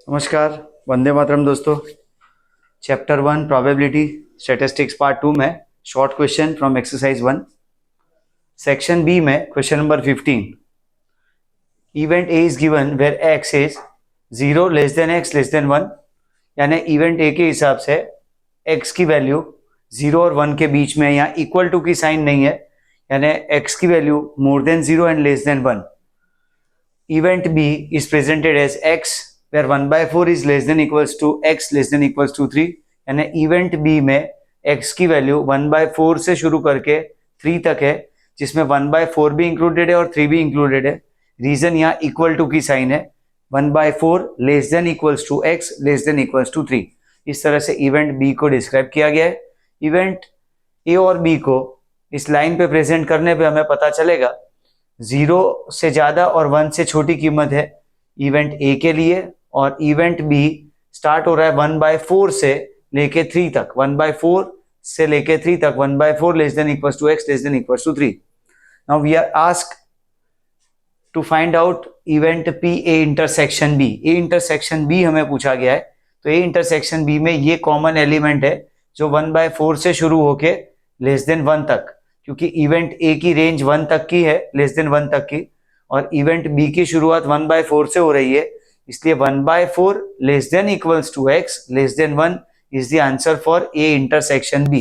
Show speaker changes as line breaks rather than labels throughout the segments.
नमस्कार, वंदे मातरम दोस्तों। Chapter 1 probability statistics part 2 में short question from exercise 1 section B में question number 15। Event A is given where x is 0 less than x less than 1, यानी event A के हिसाब से x की वैल्यू 0 और 1 के बीच में, यहाँ इक्वल टू की साइन नहीं है, यानी एक्स की value more than 0 and less than 1। Event B is presented as x where 1/4 is less than equals to x less than equals to 3, यानी इवेंट बी में x की वैल्यू 1/4 से शुरू करके 3 तक है, जिसमें 1/4 भी इंक्लूडेड है और 3 भी इंक्लूडेड है। रीजन यहाँ इक्वल टू की साइन है, 1/4 less than equals to x less than equals to 3। इस तरह से इवेंट बी को डिस्क्राइब किया गया है। इवेंट ए और बी को इस लाइन पे प्रेजेंट करने पे हमें पता चलेगा 0 से ज्यादा और 1 से छोटी कीमत है इवेंट ए के लिए, और इवेंट बी स्टार्ट हो रहा है 1/4 से लेके 3 तक, 1/4 से लेके 3 तक, 1/4 less than equals to x less than equals to 3। Now we are asked to find out event P A intersection B. A intersection B हमें पूछा गया है, तो ए इंटरसेक्शन बी में ये कॉमन एलिमेंट है जो 1/4 से शुरू होके लेस देन 1 तक, क्योंकि इवेंट ए की रेंज 1 तक की है, लेस देन 1 तक की, और इवेंट बी की शुरुआत 1/4 से हो रही है, इसलिए 1/4 less than equals to x less than 1 is the answer for A intersection B.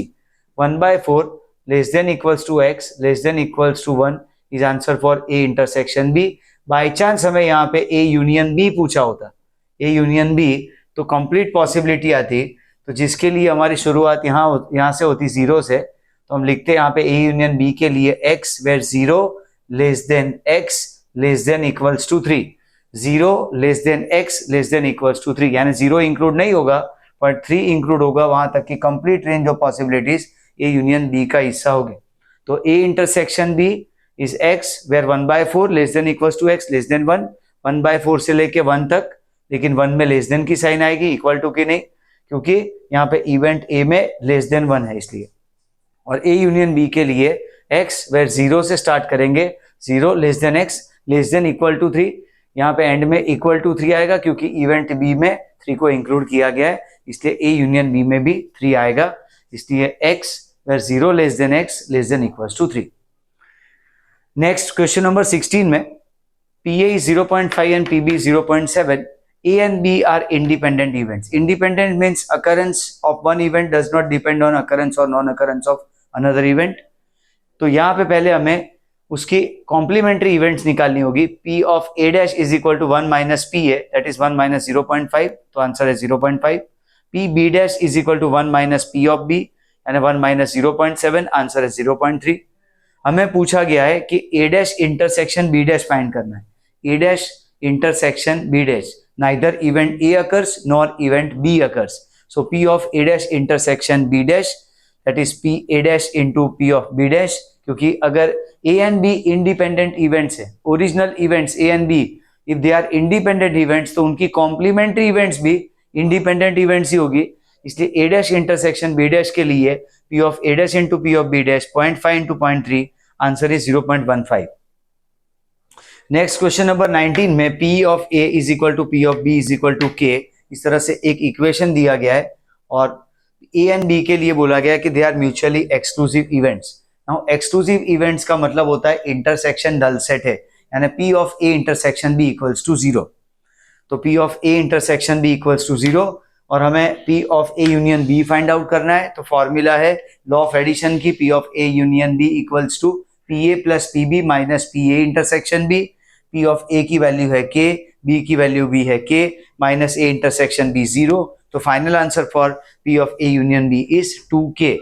1/4 less than equals to x less than equals to 1 is answer for A intersection B. By chance हमें यहाँ पे A union B पूछा होता, A union B, तो complete possibility आती, तो जिसके लिए हमारी शुरुआत यहाँ से होती 0 से, तो हम लिखते हैं यहाँ पे ए यूनियन बी के लिए x where 0 less than x less than equals to 3, 0 less than x less than equals to 3, यानी 0 इंक्लूड नहीं होगा पर 3 इंक्लूड होगा, वहां तक की complete range of possibilities A union B का हिस्सा होगी। तो A intersection B is x where 1/4 less than equals to x less than 1, 1/4 से लेके 1 तक, लेकिन 1 में लेस देन की साइन आएगी, इक्वल टू की नहीं, क्योंकि यहाँ पे इवेंट ए में लेस देन 1 है इसलिए। और ए यूनियन बी के लिए x वेयर 0 से स्टार्ट करेंगे, 0 less than x less than equal to 3, यहाँ पे एंड में इक्वल टू 3 आएगा क्योंकि इवेंट बी में 3 को इंक्लूड किया गया है, इसलिए ए यूनियन बी में भी 3 आएगा, इसलिए x where 0 less than x less than equals to 3। Next question number 16 में PA is 0.5 and PB is 0.7, A and B are independent events. Independent means occurrence of one event does not depend on occurrence or non-occurrence of another event. तो यहाँ पे पहले हमें उसकी complementary events निकालनी होगी। P of A dash is equal to 1 minus PA, that is 1 minus 0.5, तो answer है 0.5। P B dash is equal to 1 minus P of B, यानी 1 minus 0.7, आंसर है 0.3। हमें पूछा गया है कि A dash इंटरसेक्शन B dash फाइंड करना है। A dash intersection B dash, neither event A occurs nor event B occurs, so P of A dash intersection B dash, that is P A dash into P of B dash, क्योंकि अगर A and B independent events है, original events A and B, if they are independent events, तो उनकी complementary events भी independent events ही होगी, इसलिए A dash intersection B dash के लिए P of A dash into P of B dash 0.5 into 0.3, answer is 0.15। Next question number 19 में P of A is equal to P of B is equal to K, इस तरह से एक equation दिया गया है, और A एंड B के लिए बोला गया है कि they are mutually exclusive events. Now exclusive events का मतलब होता है इंटरसेक्शन नल सेट है, यानी P of A intersection B equals to 0, तो P of A intersection B equals to 0, और हमें P of A union B find out करना है, तो फॉर्मूला है लॉ ऑफ एडिशन की, P of A union B equals to PA plus PB minus PA intersection B। P of A की value है K, B की value भी है K, minus A intersection B 0, तो final answer for P of A union B is 2K।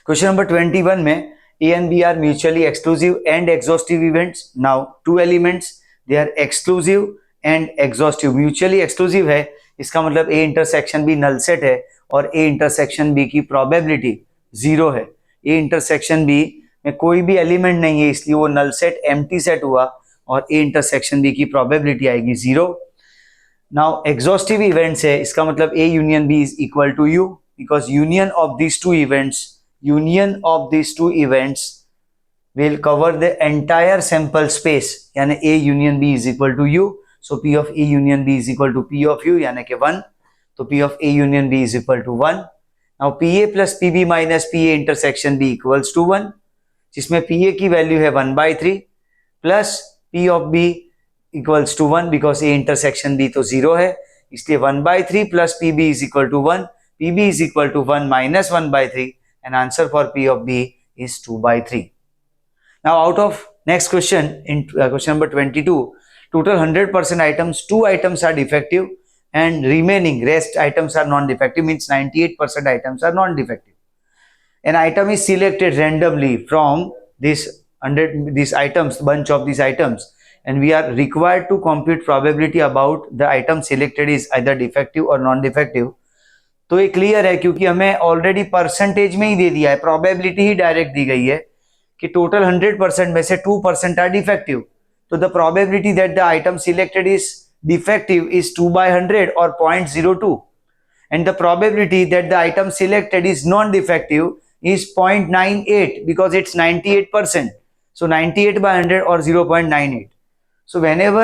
Question number 21 में A and B are mutually exclusive and exhaustive events. Now two elements, they are exclusive and exhaustive. Mutually exclusive है, इसका मतलब A intersection B null set है और A intersection B की probability 0 है। A intersection B में कोई भी एलिमेंट नहीं है, इसलिए वो नल सेट एम्प्टी सेट हुआ, और A इंटरसेक्शन B की प्रोबेबिलिटी आएगी 0। नाउ एग्जॉस्टिव इवेंट्स है, इसका मतलब A union B is equal to U, because union of this two events will cover the entire sample space, यानी A union B is equal to U, So P of A union B is equal to P of U यानी कि 1. तो P of A union B is equal to 1. Now PA plus PB minus PA intersection B equals to 1, जिसमें PA की value है 1/3 plus P of B equals to 1 because A intersection B तो 0 है, इसलिए 1/3 plus PB is equal to 1. PB is equal to 1 minus 1/3 and answer for P of B is 2/3. Now out of next question in question number 22, total 100% items, 2 items are defective and remaining rest items are non-defective, means 98% items are non-defective. An item is selected randomly from this 100 these items, bunch of these items, and we are required to compute probability about the item selected is either defective or non-defective. तो ये clear है क्योंकि हमें already percentage में ही दे दिया है, probability ही direct दी गई है कि टोटल 100% में से 2% आर डिफेक्टिव. तो the probability that the item selected is defective is 2/100 or 0.02, and the probability that the item selected is non-defective is 0.98 because it's 98%. So 98/100 or 0.98. So whenever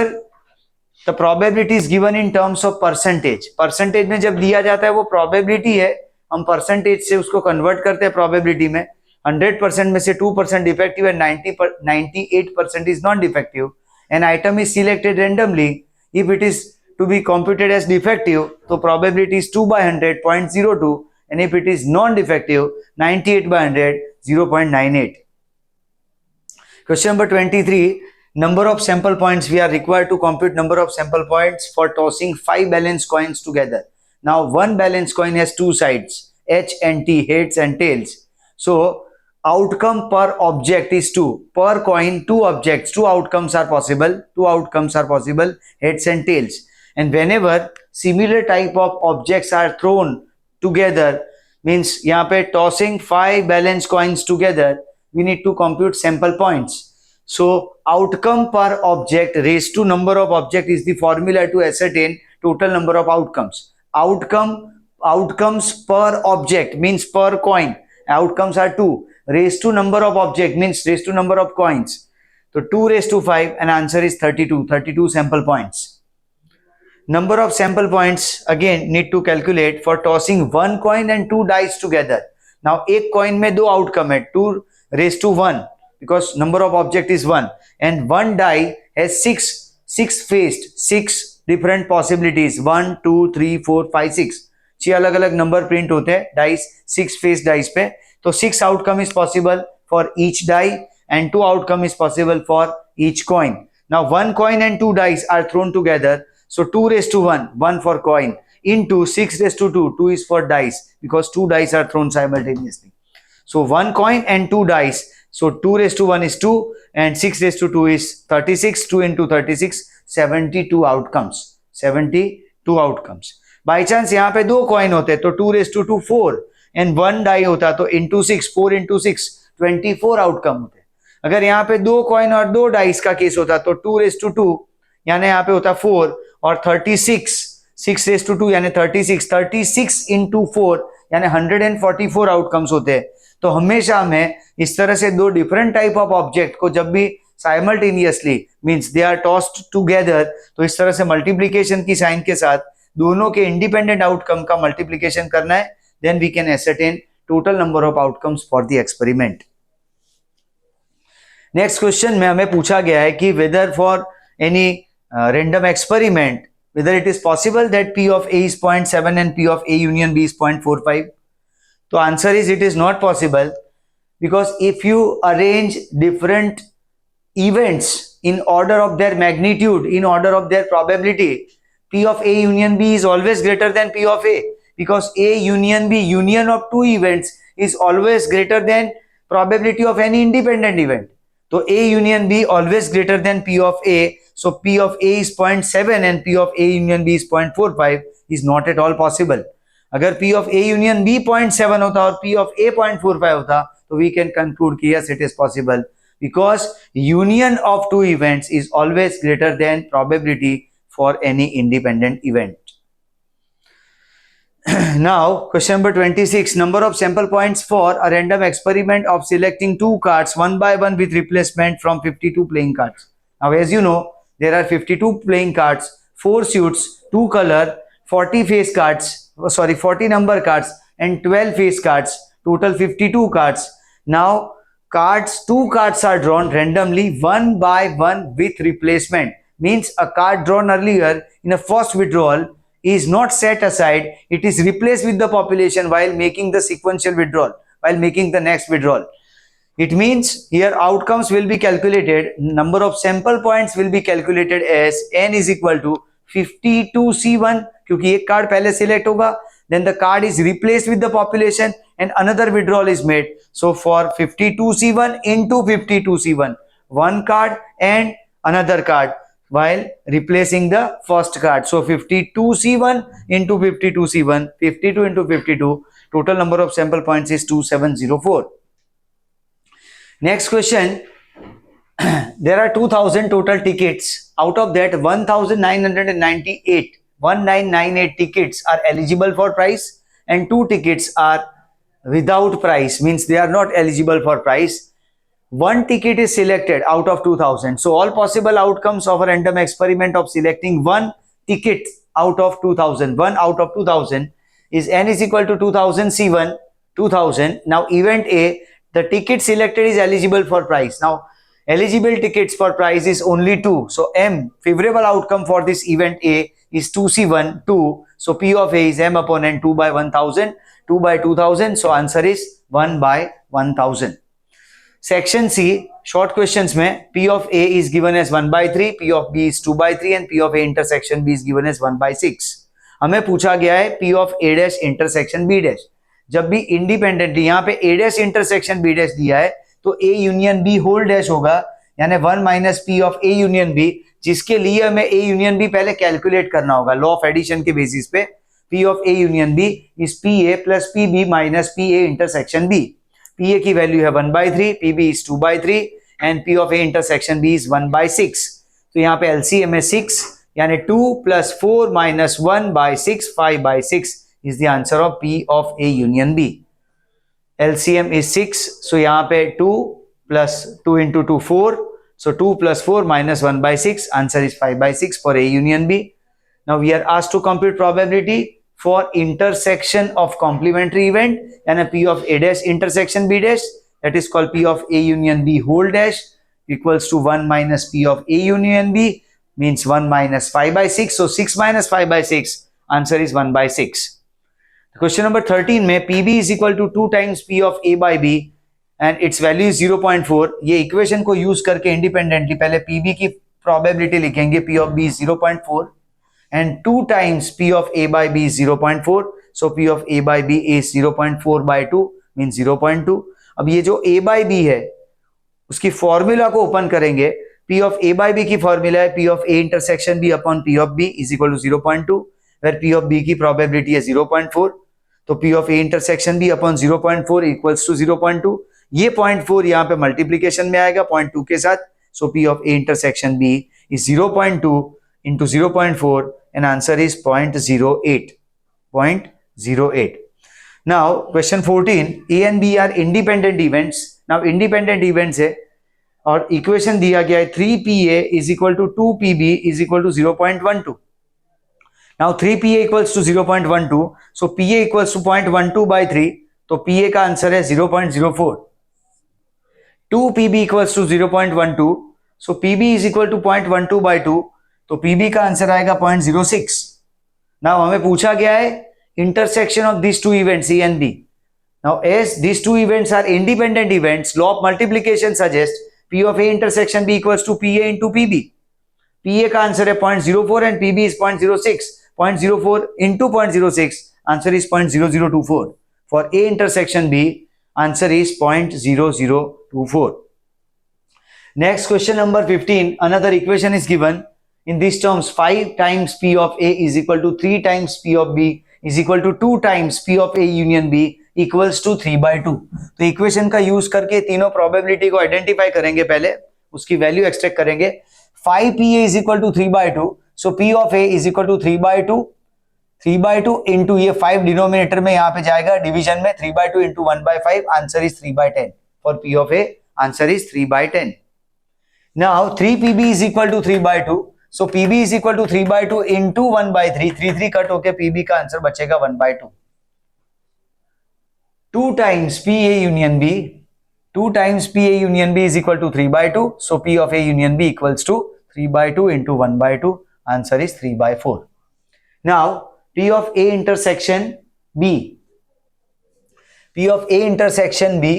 the probability is given in terms of percentage में जब दिया जाता है वो probability है, हम percentage से उसको convert करते हैं probability में. 100% में से 2% defective and 98% is non-defective. An item is selected randomly. If it is to be computed as defective, so probability is 2/100, 0.02, and if it is non-defective, 98/100, 0.98. Question number 23, number of sample points. We are required to compute number of sample points for tossing 5 balanced coins together. Now, one balanced coin has 2 sides, H and T, heads and tails. So, outcome per object is 2. Per coin, 2 objects, 2 outcomes are possible. 2 outcomes are possible, heads and tails. And whenever similar type of objects are thrown together, means यहाँ पे tossing 5 balanced coins together, we need to compute sample points. So outcome per object raised to number of object is the formula to ascertain total number of outcomes. Outcomes per object means per coin. Outcomes are 2. Raised to number of object means raised to number of coins. So 2 raised to 5 and answer is 32. 32 sample points. Number of sample points again need to calculate for tossing 1 coin and 2 dice together. Now एक coin में 2 outcome है, 2 raised to 1 because number of object is 1 and 1 die has 6 faced, 6 different possibilities, 1 2 3 4 5 6. 6 अलग अलग number print होते हैं dice, 6 face dice पे. तो 6 outcome is possible for each die and 2 outcome is possible for each coin. Now 1 coin and 2 dice are thrown together, so 2 raised to 1, 1 for coin, into 6 raised to 2, 2 is for dice because 2 dice are thrown simultaneously. So 1 coin and 2 dice, so 2 raised to 1 is 2 and 6 raised to 2 is 36, 2 into 36, 72 outcomes. 72 outcomes. By chance यहाँ पे 2 coin होते तो 2 raised to 2 4 and 1 die होता तो into 6, 4 into 6, 24 outcome होते. अगर यहाँ पे 2 coin और 2 dice का केस होता तो 2 raised to 2 यानी यहाँ पे होता 4 और 36, 6 raised to 2 यानी 36 into 4 यानी 144 आउटकम्स होते हैं. तो हमेशा हमें इस तरह से 2 डिफरेंट टाइप ऑफ ऑब्जेक्ट को जब भी simultaneously means they are tossed together, तो इस तरह से मल्टीप्लिकेशन की साइन के साथ दोनों के इंडिपेंडेंट आउटकम का मल्टीप्लिकेशन करना है, then we can ascertain total number of outcomes for the experiment. Next question में हमें पूछा गया है कि whether for any random experiment whether it is possible that P of A is 0.7 and P of A union B is 0.45. तो answer is it is not possible because if you arrange different events in order of their magnitude, in order of their probability, P of A union B is always greater than P of A because A union B, union of 2 events is always greater than probability of any independent event. So A union B always greater than P of A. So P of A is 0.7 and P of A union B is 0.45 is not at all possible. अगर P of A union B 0.7 होता और P of A 0.45 होता तो we can conclude कि yes it is possible because union of 2 events is always greater than probability for any independent event. Now question number 26, number of sample points for a random experiment of selecting 2 cards one by one with replacement from 52 playing cards. Now as you know there are 52 playing cards, 4 suits, 2 color, 40 face cards, 40 number cards and 12 face cards, total 52 cards. Now two cards are drawn randomly one by one with replacement, means a card drawn earlier in a first withdrawal is not set aside, it is replaced with the population while making the sequential withdrawal, while making the next withdrawal. It means here outcomes will be calculated, number of sample points will be calculated as n is equal to 52C1 क्योंकि एक card पहले select होगा, then the card is replaced with the population and another withdrawal is made. So for 52C1 into 52C1, one card and another card while replacing the first card. So 52C1 into 52C1, 52 into 52, total number of sample points is 2704. Next question, there are 2000 total tickets. Out of that 1998 tickets are eligible for prize and 2 tickets are without prize, means they are not eligible for prize. 1 ticket is selected out of 2000. So all possible outcomes of a random experiment of selecting 1 ticket out of 2000, 1 out of 2000 is n is equal to 2000 C1, 2000. Now event A, the ticket selected is eligible for prize. Now eligible tickets for prize is only 2. So M, favorable outcome for this event A is 2C1, 2. So P of A is M upon N, 2 by 1000, 2 by 2000. So answer is 1 by 1000. Section C, short questions में P of A is given as 1 by 3, P of B is 2 by 3 and P of A intersection B is given as 1 by 6. हमें पूछा गया है P of A dash intersection B dash. जब भी independently यहाँ पे A dash intersection B dash दिया है तो A union B whole dash होगा, यानी 1 minus P of A union B, जिसके लिए हमें A यूनियन B पहले कैलकुलेट करना होगा लॉ ऑफ एडिशन के बेसिस पे. P of A union B is PA plus PB minus PA intersection B. PA की वैल्यू है 1 by 3, PB is 2 by 3 and P of A intersection B is 1 by 6. तो यहाँ पे LCM है 6, यानी 2 plus 4 minus 1 by 6, 5 by 6 is the answer of P of A union B. LCM is 6, so यहाँ पे 2 plus 2 into 2 4, so 2 plus 4 minus 1 by 6, answer is 5 by 6 for A union B. Now we are asked to compute probability for intersection of complementary event and a P of A dash intersection B dash, that is called P of A union B whole dash equals to 1 minus P of A union B, means 1 minus 5 by 6. So 6 minus 5 by 6, answer is 1 by 6. Question number 13 में PB is equal to 2 times P of A by B and its value is 0.4. ये equation को use करके independently पहले PB की probability लिखेंगे, P of B is 0.4 and 2 times P of A by B is 0.4. So P of A by B is 0.4 by 2 means 0.2. अब ये जो A by B है उसकी फॉर्मूला को ओपन करेंगे. P of A by B की formula है P of A intersection B upon P of B is equal to 0.2, where P of B की प्रोबेबिलिटी है 0.4. तो P of A intersection B upon 0.4 equals to 0.2. ये 0.4 यहाँ पे multiplication में आएगा 0.2 के साथ. So P of A intersection B is 0.2 into 0.4 and answer is 0.08. 0.08. Now question 14, A and B are independent events. Now independent events है और equation दिया गया है 3PA is equal to 2PB is equal to 0.12. Now 3PA equals to 0.12, so PA equals to 0.12 by 3, तो PA का answer है 0.04. 2PB equals to 0.12, so PB is equal to 0.12 by 2, तो PB का आंसर आएगा 0.06. Now हमें पूछा गया है intersection of these two events A and B. Now as these two events are independent events, law of multiplication suggests P of A intersection B equals to PA into PB. PA का answer है 0.04 and PB is 0.06. 0.04 into 0.06, answer is 0.0024. For A intersection B, answer is 0.0024. Next question number 15, another equation is given. In these terms, 5 times P of A is equal to 3 times P of B is equal to 2 times P of A union B equals to 3 by 2. तो equation का use करके तीनों probability को identify करेंगे, पहले उसकी value extract करेंगे. 5PA is equal to 3 by 2. So P of A is equal to 3 by 2. 3 by 2 into ये 5 डिनोमिनेटर में यहाँ पे जाएगा डिवीजन में, 3 by 2 into 1 by 5, answer is 3 by 10. For P of A, answer is 3 by 10. Now 3PB is equal to 3 by 2. So PB is equal to 3/2 into 1/3, 3 cut होके PB का answer बचेगा 1/2, 2 times P A union B, 2 times P A union B is equal to 3/2, so P of A union B equals to 3/2 into 1/2, answer is 3/4. Now P of A intersection B, P of A intersection B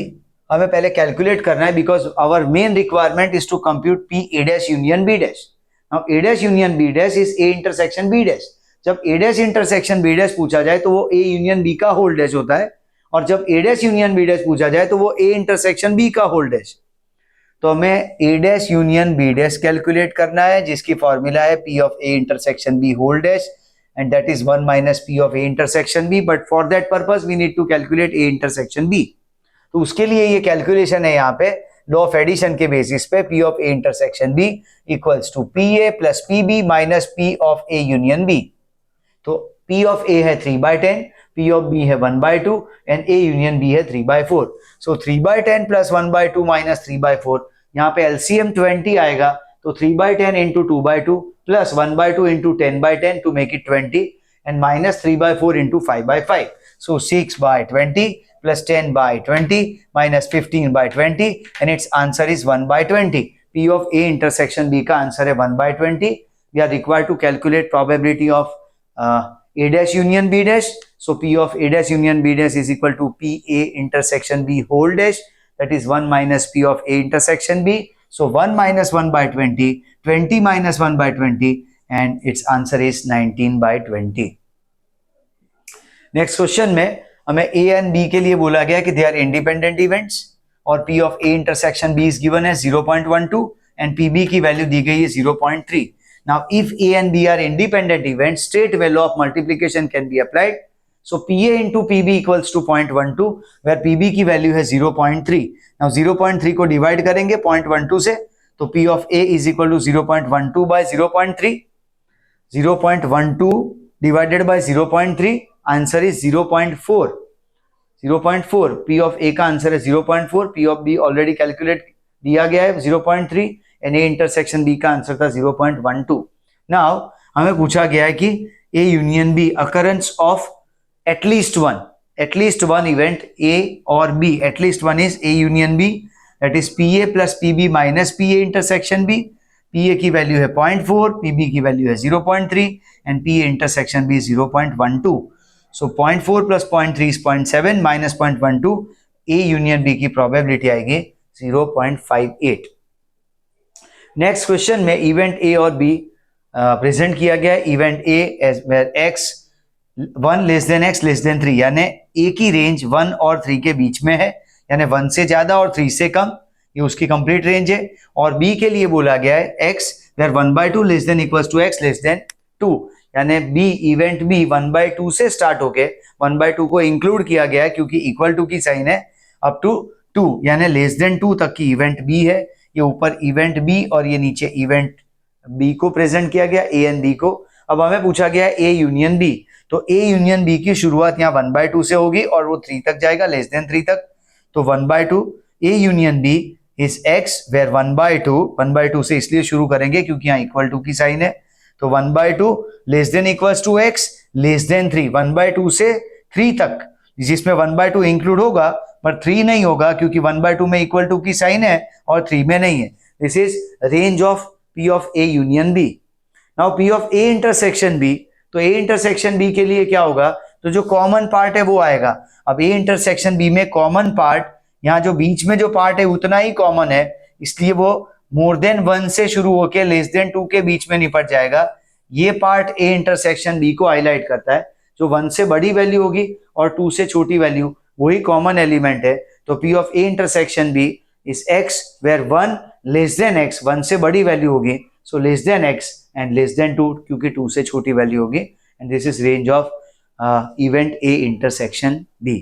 हमें पहले calculate करना है, because our main requirement is to compute P A dash union B dash. Now A dash union B dash is A intersection B dash. जब A dash intersection B dash पूछा जाए तो वो A union B का whole dash होता है, और जब A dash union B dash पूछा जाए तो वो ए इंटरसेक्शन बी का होल डैश. तो हमें A dash union B dash calculate करना है, जिसकी फॉर्मूला है P of A intersection B whole dash, and that is 1 minus p of a intersection b, but for that purpose we need to calculate a intersection b. तो उसके लिए ये calculation है यहाँ पे लॉ ऑफ एडिशन के basis पे p of a intersection b equals to pa plus pb minus p of a union b. तो p of a है 3/10, p of b है 1/2 and a union b है 3/4. so 3/10 plus 1/2 minus 3/4, यहाँ पे LCM 20 आएगा, तो 3/10 into 2/2 plus 1/2 into 10/10 to make it 20, and minus 3/4 into 5/5. So 6/20 plus 10/20 minus 15/20, and its answer is 1/20. P of A intersection B का answer है 1/20. We are required to calculate probability of A dash union B dash. So P of A dash union B dash is equal to P A intersection B whole dash. That is 1 minus P of A intersection B. So 1 minus 1/20, 20 minus 1/20, and its answer is 19/20. Next question में हमें A and B के लिए बोला गया कि they are independent events, और P of A intersection B is given है 0.12 and PB की वैल्यू दी गई है 0.3. Now if A and B are independent events, straight way law of multiplication can be applied. So PA into PB equals to 0.12, where PB की value है 0.3. Now 0.3 को divide करेंगे 0.12 से, तो P of A is equal to 0.12 by 0.3. 0.12 divided by 0.3, answer is 0.4. 0.4 P of A का answer है 0.4. P of B already calculate दिया गया है 0.3, एंड A इंटरसेक्शन B का आंसर था 0.12. नाउ हमें पूछा गया है कि A union B occurrence of at least one event A or B, at least one is A union B, that is PA plus PB minus PA intersection B. PA की value है 0.4, PB की value है 0.3 and PA intersection B is 0.12. So 0.4 plus 0.3 is 0.7 minus 0.12, A union B की probability आएगी 0.58. Next question में event A और B present किया गया है. Event A as where x 1 less than x less than 3, यानी A की रेंज 1 और 3 के बीच में है, यानी 1 से ज्यादा और 3 से कम, ये उसकी कंप्लीट रेंज है. और B के लिए बोला गया है x where 1/2 less than equals to x less than 2, यानी B इवेंट B 1/2 से स्टार्ट होके 1/2 को इंक्लूड किया गया है, क्योंकि इक्वल टू की साइन है अप टू 2, यानी लेस देन 2 तक की इवेंट B है. ये ऊपर इवेंट B और ये नीचे इवेंट B को प्रेजेंट किया गया, A एंड B को. अब हमें पूछा गया है A यूनियन B, तो A यूनियन B की शुरुआत यहाँ 1/2 से होगी और वो 3 तक जाएगा, लेस देन 3 तक. तो 1/2 A union B is x where 1/2 से इसलिए शुरू करेंगे क्योंकि यहाँ इक्वल टू की साइन है. तो 1/2 less than equals to x less than 3, 1/2 से 3 तक, जिसमें 1/2 इंक्लूड होगा पर 3 नहीं होगा, क्योंकि 1/2 में इक्वल टू की साइन है और 3 में नहीं है. This is range of P of A union B. Now P of A intersection B, तो A इंटरसेक्शन B के लिए क्या होगा, तो जो कॉमन पार्ट है वो आएगा. अब A इंटरसेक्शन B में कॉमन पार्ट, यहाँ जो बीच में जो पार्ट है उतना ही कॉमन है, इसलिए वो मोर देन 1 से शुरू होकर लेस देन 2 के बीच में निपट जाएगा. ये पार्ट A इंटरसेक्शन B को हाईलाइट करता है. जो 1 से बड़ी वैल्यू होगी और 2 से छोटी वैल्यू, वही कॉमन एलिमेंट है. तो P of A intersection B is x where 1 less than x, 1 से बड़ी वैल्यू होगी, so less than x and less than 2 क्योंकि 2 से छोटी वैल्यू होगी. And this is range of event A intersection B.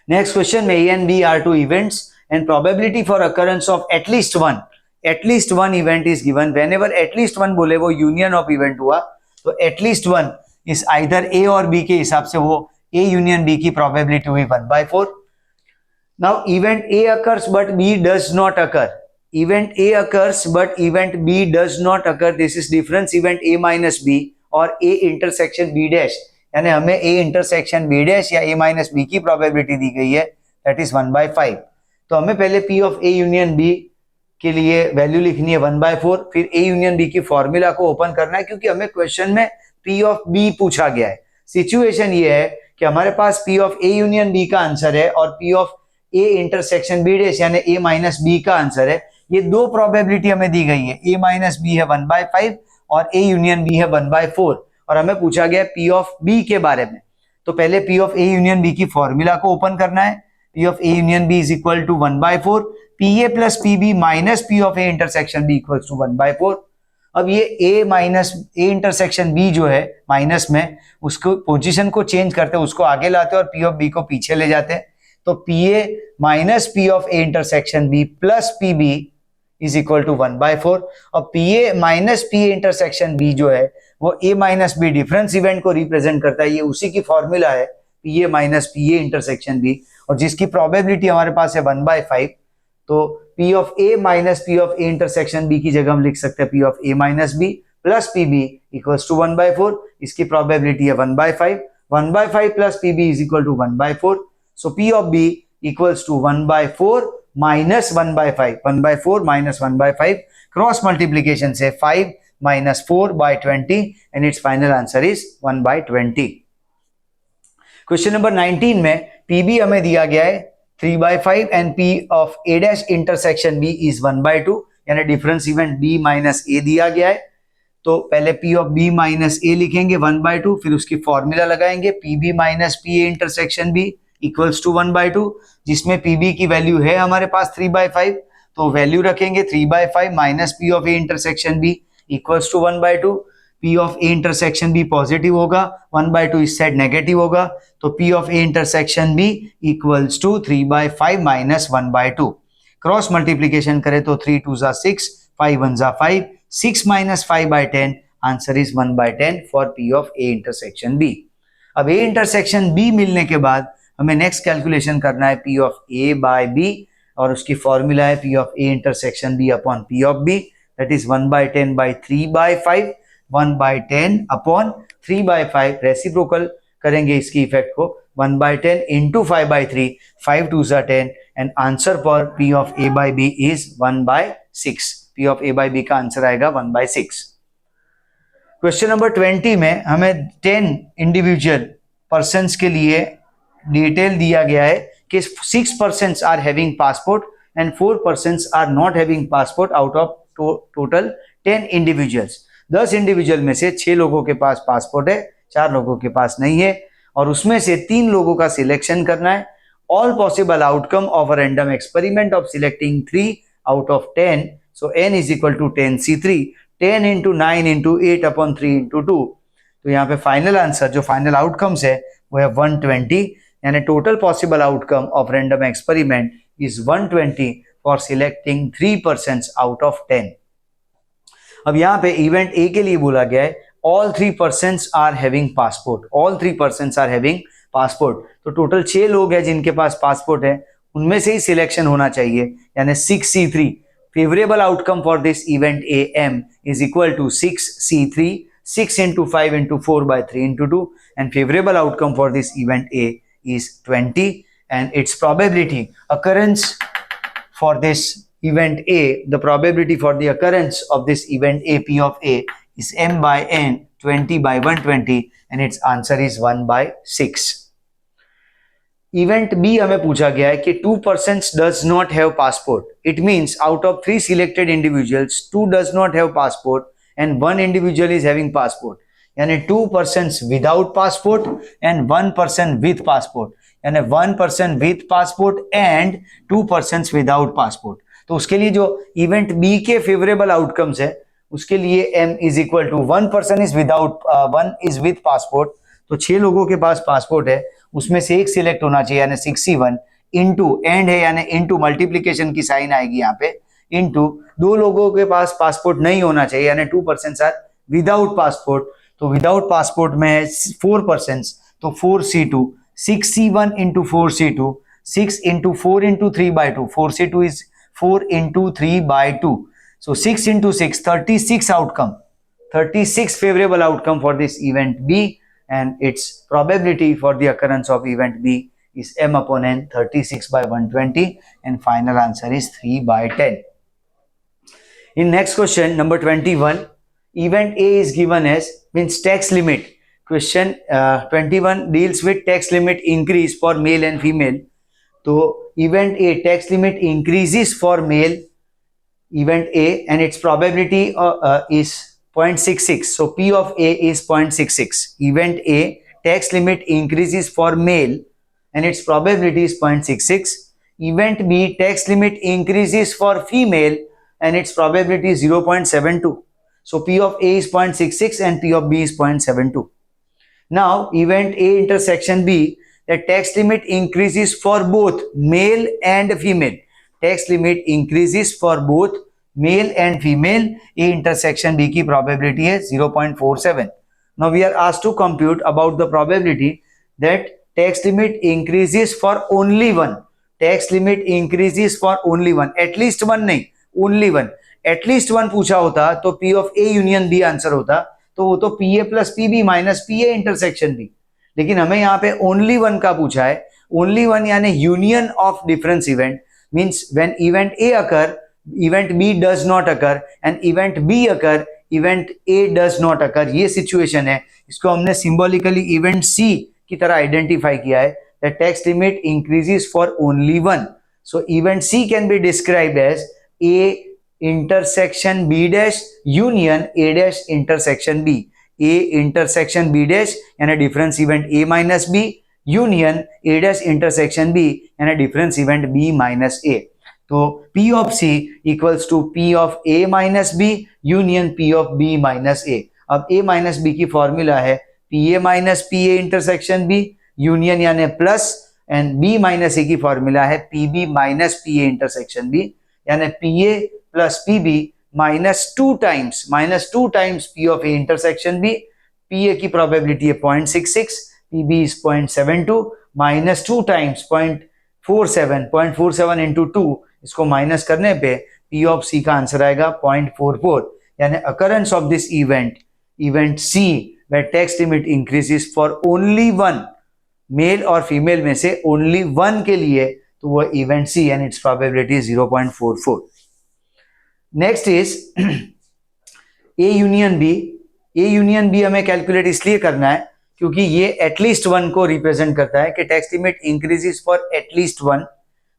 Next question में A and B are two events and probability for occurrence of at least one event is given. whenever at least one बोले वो union of event हुआ, तो at least one is either A और B के हिसाब से वो A union B की probability हुई 1/4. Now event A occurs but B does not occur. event A occurs but event B does not occur, this is difference event A minus B और A intersection B dash, यानी हमें A intersection B dash या A minus B की probability दी गई है, that is 1/5। तो हमें पहले P of A union B के लिए वैल्यू लिखनी है 1/4, फिर A union B की फॉर्मूला को ओपन करना है क्योंकि हमें क्वेश्चन में P of B पूछा गया है। सिचुएशन ये है कि हमारे पास P of A union B का आंसर है और P of A intersection B dash यानी A minus B का आंसर है। ये दो प्रोबेबिलिटी हमें दी गई है, A माइनस बी है 1/5 और A यूनियन B है 1/4 और हमें पूछा गया है P of B के बारे में। तो पहले P of A union B की फॉर्मूला को ओपन करना है। P of A union B is equal to 1/4, PA plus PB minus P of A intersection B equals to 1/4। अब ये A minus A intersection B जो है minus में, उसको पोजीशन को चेंज करते हैं, उसको आगे लाते हैं और P of B को पीछे ले जाते हैं। तो PA minus P of A intersection B plus PB is equal to 1/4 और PA minus PA intersection B जो है वो A minus B difference event को रिप्रेजेंट करता है। ये उसी की फॉर्मूला है PA minus PA intersection B और जिसकी प्रोबेबिलिटी हमारे पास है 1/5। तो P of A minus P of A intersection B की जगह हम लिख सकते हैं P of A minus B plus PB equals to 1/4। इसकी प्रोबेबिलिटी है 1/5, 1/5 plus PB is equal to 1/4। So P of B equals to 1/4 minus 1/5, 1/4 minus 1/5, cross multiplication से 5 minus 4/20 and it's final answer is 1/20। Question number 19 में PB हमें दिया गया है 3/5 and P of A dash इंटरसेक्शन B इज 1/2, यानी difference event B minus A दिया गया है। तो पहले P of B minus A लिखेंगे 1/2, फिर उसकी फॉर्मूला लगाएंगे PB minus PA intersection B equals to 1/2, जिसमें PB की वैल्यू है हमारे पास 3/5। तो वैल्यू रखेंगे 3/5 minus P of A intersection B equals to 1/2। P of A intersection B positive होगा, 1/2 इस साइड नेगेटिव होगा, तो P of A intersection B equals to 3/5 minus 1/2। Cross multiplication करें तो 3 2 जा 6, 5 1 जा 5, 6 minus 5/10, answer is 1/10 for P of A intersection B। अब A intersection B मिलने के बाद हमें नेक्स्ट कैलकुलेशन करना है P of A by B और उसकी फॉर्मूला है P of A intersection B upon P of B, that is 1/10 by 3/5, 1/10 upon 3/5। Reciprocal करेंगे इसकी इफेक्ट को, 1/10 इंटू 5/3, 5 2 जा 10 and answer for P of A by B is 1/6। P of A by B का answer आएगा 1/6। Question number 20 में हमें 10 individual persons के लिए डिटेल दिया गया है कि 6% are having passport and 4% are not having passport out of total 10 individuals. 10 individual में से 6 लोगों के पास पासपोर्ट है, 4 लोगों के पास नहीं है और उसमें से 3 लोगों का सिलेक्शन करना है। All possible outcome of a random experiment of selecting 3 out of 10, so n is equal to 10c3, 10 into 9 into 8 upon 3 into 2। तो यहाँ पे फाइनल आंसर जो फाइनल आउटकम्स है वो है 120, यानी total possible outcome of random experiment is 120 for selecting 3% out of 10। अब यहाँ पे इवेंट ए के लिए बोला गया है all 3% are having passport, all 3% are having passport. तो टोटल 6 लोग हैं जिनके पास पासपोर्ट है, उनमें से ही सिलेक्शन होना चाहिए, यानी 6c3। Favourable outcome for this event A M is equal to 6c3, 6 into 5 into 4 by 3 into 2, and favorable outcome for this event A is 20, and its probability occurrence for this event A, the probability for the occurrence of this event A, P of A, is m by n, 20 by 120, and its answer is 1/6. Event B हमें पूछा गया है कि 2% does not have passport. It means out of 3 selected individuals, 2 does not have passport and 1 individual is having passport. यानी 2% without passport and 1% with passport, यानी 1% with passport and 2% without passport. तो उसके लिए जो इवेंट बी के favourable outcomes है उसके लिए m is equal to 1% is without, 1 is with passport. तो 6 लोगों के पास पासपोर्ट है, उसमें से एक सिलेक्ट होना चाहिए, यानी 61 इंटू एंड है, यानी इंटू मल्टीप्लीकेशन की साइन आएगी यहाँ पे, इंटू 2 लोगों के पास पासपोर्ट नहीं होना चाहिए, यानी 2% आर विदाउट पासपोर्ट। तो विदाउट पासपोर्ट में है 4%, तो 4c2, 6c1 into 4c2, 6 into 4 into 3/2, 4c2 is 4 into 3 by 2. So 6 into 6, 36 outcome. 36 favorable outcome for this event B, and its probability for the occurrence of event B is m upon n, 36 by 120, and final answer is 3 by 10. In next question, number 21, event A is given as means tax limit. Question 21 deals with tax limit increase for male and female. So event A, tax limit increases for male, event A, and its probability is 0.66. So P of A is 0.66. Event A, tax limit increases for male and its probability is 0.66. Event B, tax limit increases for female and its probability is 0.72. So P of A is 0.66 and P of B is 0.72. Now event A intersection B, the tax limit increases for both male and female. Tax limit increases for both male and female. A intersection B की probability है 0.47. Now we are asked to compute about the probability that tax limit increases for only one. Tax limit increases for only one. At least one नहीं, only one. At least one पूछा होता तो P of A union B answer होता, तो वो तो PA plus PB minus PA intersection B. लेकिन हमें यहाँ पे ओनली वन का पूछा है. ओनली वन यानी union of difference event, means when event A occur event B does not occur and event B occur event A does not occur. ये situation है, इसको हमने सिंबॉलिकली इवेंट सी की तरह आइडेंटिफाई किया है. The tax limit increases for only one. So event C can be described as a intersection B dash union A dash intersection B. A intersection B dash and a difference event A minus B union A dash intersection B and a difference event B minus A. So P of C equals to P of A minus B union P of B minus A. अब A minus B की formula है PA minus PA intersection B union यानी plus, and B minus A की formula है PB minus PA intersection B यानी PA plus PB minus 2 times P of A intersection B. PA की probability है 0.66, PB is 0.72, minus 2 times 0.47 into 2, इसको minus करने पे P of C का answer आएगा 0.44. यानी occurrence of this event C where tax limit increases for only one, male और female में से only one के लिए, तो वो event C and its probability is 0.44. Next is A union B. A union B हमें कैलकुलेट इसलिए करना है क्योंकि ये एटलीस्ट वन को रिप्रेजेंट करता है कि tax limit increases for at least one.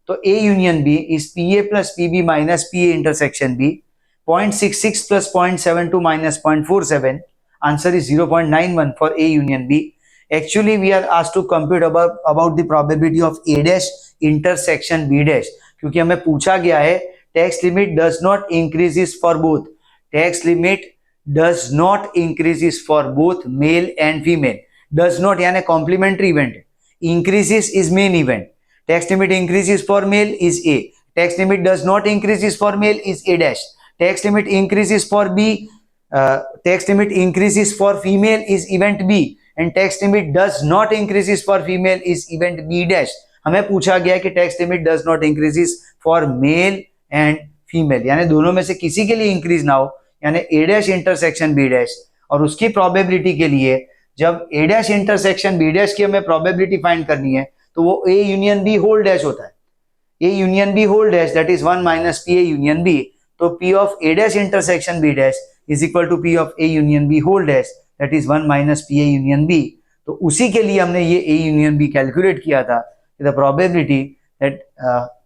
तो A union B is P A plus P B minus P A intersection B. 0.66 plus 0.72 minus 0.47, answer is 0.91 for A union B. Actually we are asked to compute about the probability of A dash intersection B dash, क्योंकि हमें पूछा गया है tax limit does not increases for both. Tax limit does not increases for both male and female. Does not यानी complementary event. Increases is main event. Tax limit increases for male is A. Tax limit does not increases for male is A dash. Tax limit increases for B. Tax limit increases for female is event B. And tax limit does not increases for female is event B dash. हमें पूछा गया कि tax limit does not increases for male and female, यानी दोनों में से किसी के लिए इंक्रीज ना हो, यानी A dash intersection B dash. और उसकी probability के लिए जब A dash intersection B dash की हमें probability find करनी है तो वो A union B whole dash होता है. A union B whole dash that is 1 minus PA union B. तो P of A dash intersection B dash is equal to P of A union B whole dash that is 1 minus PA union B. तो उसी के लिए हमने ये A union B calculate किया था. The probability that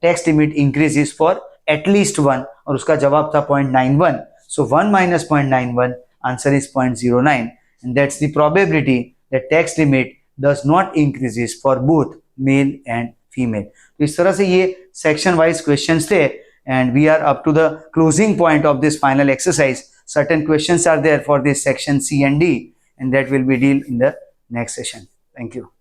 tax limit increases for at least one, और उसका जवाब था 0.91. So 1 minus 0.91, answer is 0.09, and that's the probability that tax limit does not increases for both male and female. तो इस तरह से ये section wise questions थे, and we are up to the closing point of this final exercise. Certain questions are there for this section C and D, and that will be dealt in the next session. Thank you.